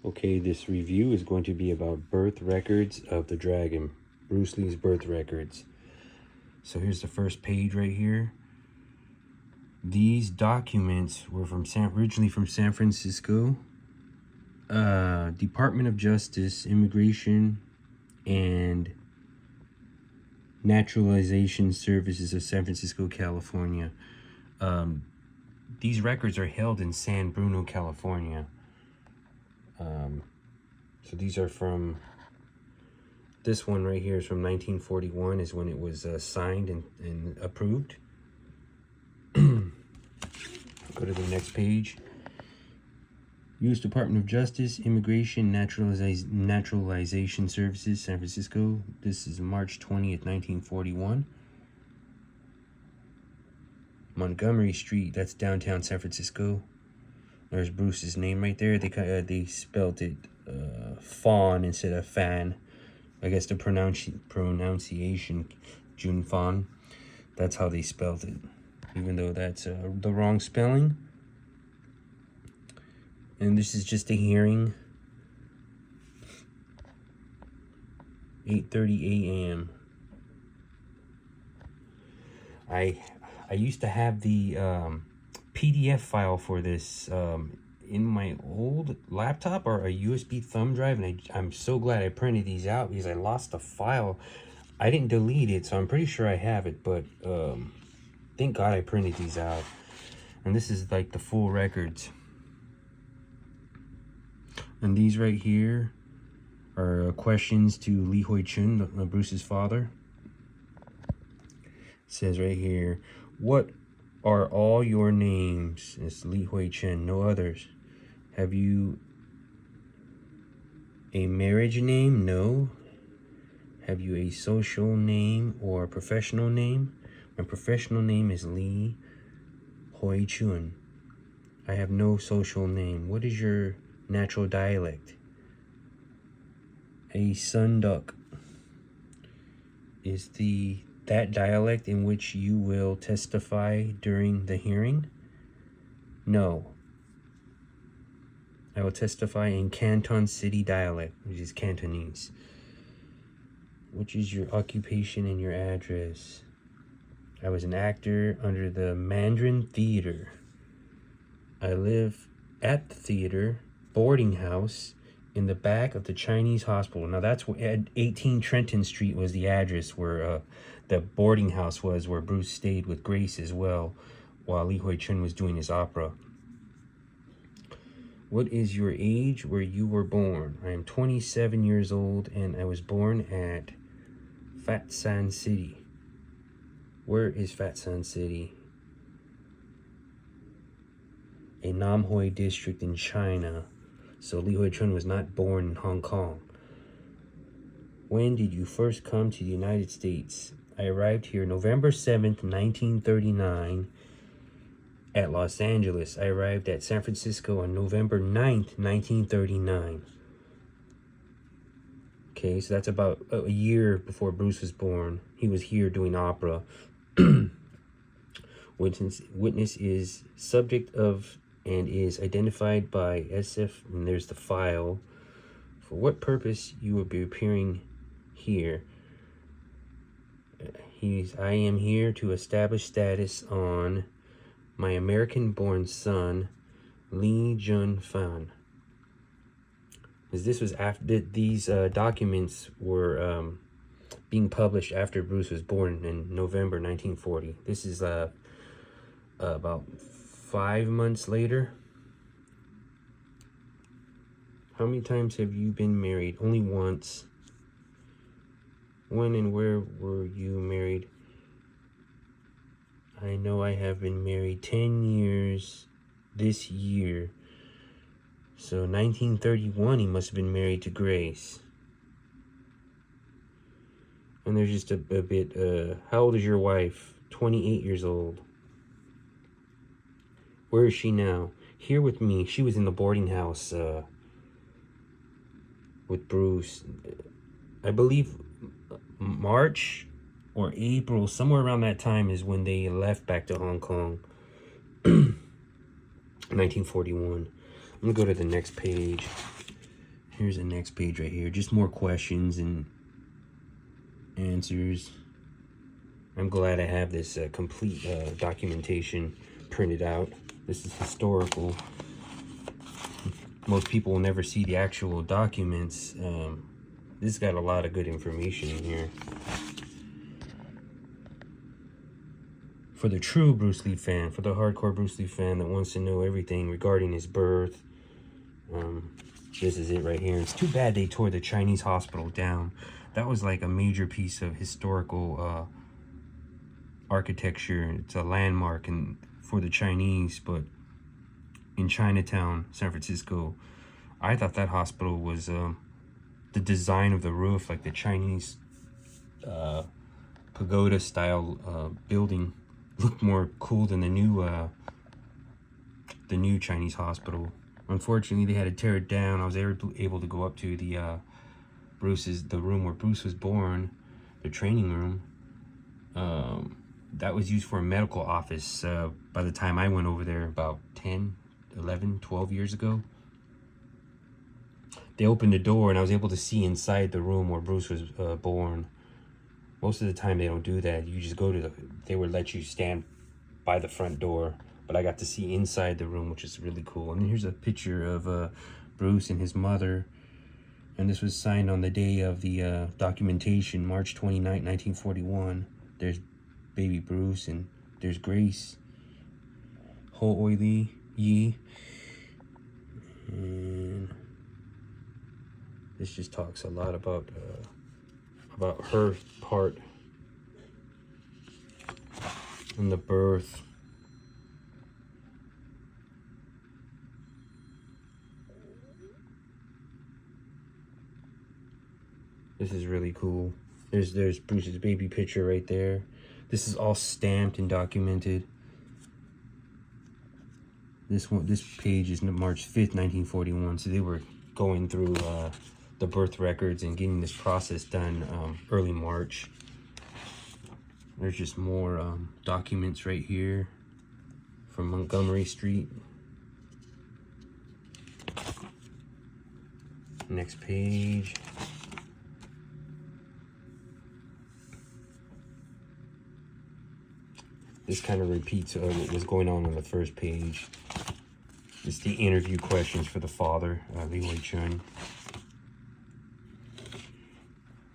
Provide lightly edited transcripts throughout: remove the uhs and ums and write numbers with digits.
Okay, this review is going to be about birth records of the dragon, Bruce Lee's birth records. So here's the first page right here. These documents were originally from San Francisco, Department of Justice, Immigration, and Naturalization Services of San Francisco, California. These records are held in San Bruno, California. So these are from, this one right here is from 1941 is when it was signed and approved. Go to the next page. U.S. Department of Justice, Immigration, Naturalization Services, San Francisco. This is March 20th, 1941. Montgomery Street, that's downtown San Francisco. There's Bruce's name right there. They spelled it fawn instead of fan. I guess the pronunciation, Jun Fan. That's how they spelled it, even though that's the wrong spelling. And this is just a hearing. 8:30 a.m. I used to have the PDF file for this in my old laptop, or a USB thumb drive, and I'm so glad I printed these out because I lost the file. I didn't delete it, so I'm pretty sure I have it, but thank God I printed these out. And this is like the full records. And these right here are questions to Li Hui-chun, Bruce's father. It says right here, what are all your names? It's Li Hui-chun, no others. Have you a marriage name? No. Have you a social name or a professional name? My professional name is Li Hui-chun. I have no social name. What is your natural dialect? A sun duck. Is that dialect in which you will testify during the hearing? No. I will testify in Canton City dialect, which is Cantonese. Which is your occupation and your address? I was an actor under the Mandarin Theater. I live at the theater, boarding house, in the back of the Chinese hospital. Now that's where 18 Trenton Street was the address where the boarding house was, where Bruce stayed with Grace as well, while Li Hui-chun was doing his opera. What is your age where you were born? I am 27 years old and I was born at Fat San City. Where is Fat San City? A Nam Hoi district in China. So Li Hui-chun was not born in Hong Kong. When did you first come to the United States? I arrived here November 7th, 1939 at Los Angeles. I arrived at San Francisco on November 9th, 1939. Okay, so that's about a year before Bruce was born. He was here doing opera. Witness is subject of and is identified by SF, and there's the file. For what purpose you will be appearing here? I am here to establish status on my American-born son, Li Jun-fan. As this was after these documents were being published after Bruce was born in November 1940. This is about 5 months later. How many times have you been married? Only once. When and where were you married? I know I have been married 10 years this year. So 1931, he must have been married to Grace. And there's just a bit, how old is your wife? 28 years old. Where is she now? Here with me. She was in the boarding house with Bruce. I believe March or April, somewhere around that time is when they left back to Hong Kong. 1941. I'm gonna go to the next page. Here's the next page right here. Just more questions and answers. I'm glad I have this complete documentation printed out. This is historical. Most people will never see the actual documents. This has got a lot of good information in here. For the true Bruce Lee fan, for the hardcore Bruce Lee fan that wants to know everything regarding his birth, this is it right here. It's too bad they tore the Chinese hospital down. That was like a major piece of historical architecture. It's a landmark for the Chinese, but in Chinatown, San Francisco, I thought that hospital was the design of the roof, like the Chinese pagoda style building, looked more cool than the new Chinese hospital. Unfortunately, they had to tear it down. I was able to go up to the room where Bruce was born, the training room. That was used for a medical office by the time I went over there about 10, 11, 12 years ago. They opened the door and I was able to see inside the room where Bruce was born. Most of the time they don't do that. You just go to they would let you stand by the front door. But I got to see inside the room, which is really cool. And here's a picture of Bruce and his mother. And this was signed on the day of the documentation, March 29, 1941. There's baby Bruce and there's Grace. Ho Oi Lee Yi. And this just talks a lot about her part in the birth. This is really cool. There's Bruce's baby picture right there. This is all stamped and documented. This page is March 5th, 1941. So they were going through the birth records and getting this process done early March. There's just more documents right here from Montgomery Street. Next page. This kind of repeats what was going on the first page. It's the interview questions for the father, Li Wei Chun.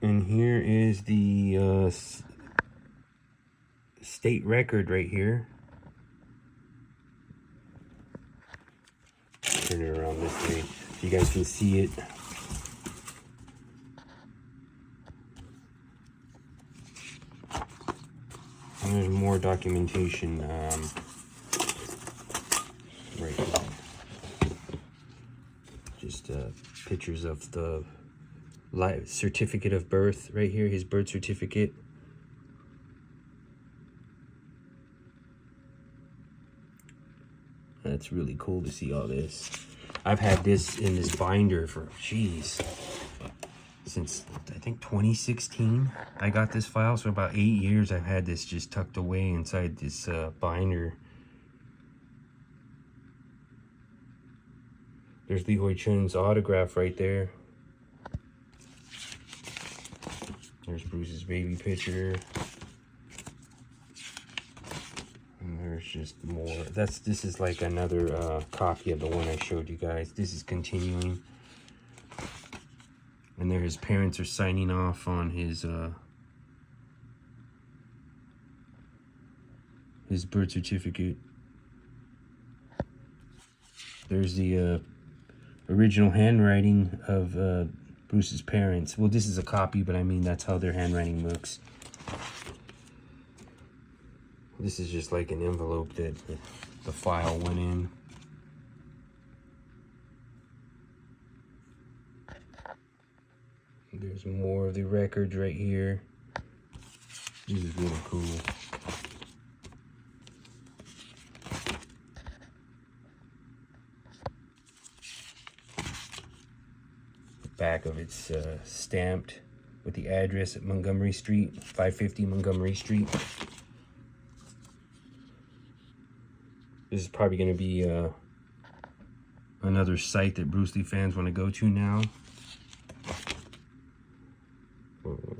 And here is the state record right here. Turn it around this way so you guys can see it. And there's more documentation right here. Just pictures of the certificate of birth right here, his birth certificate. That's really cool to see all this. I've had this in this binder for, since I think 2016. I got this file, so about 8 years I've had this just tucked away inside this binder. There's Li Wei Chun's autograph right there. There's Bruce's baby picture. And there's just more. This is like another copy of the one I showed you guys. This is continuing. And there his parents are signing off on his birth certificate. There's the original handwriting of Bruce's parents. Well, this is a copy, but I mean that's how their handwriting looks. This is just like an envelope that the file went in. There's more of the records right here. This is really cool. The back of it's stamped with the address at Montgomery Street, 550 Montgomery Street. This is probably going to be another site that Bruce Lee fans want to go to now.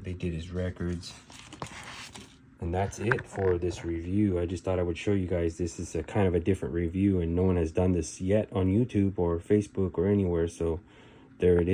They did his records. And that's it for this review. I just thought I would show you guys this is a kind of a different review, and no one has done this yet on YouTube or Facebook or anywhere. So there it is.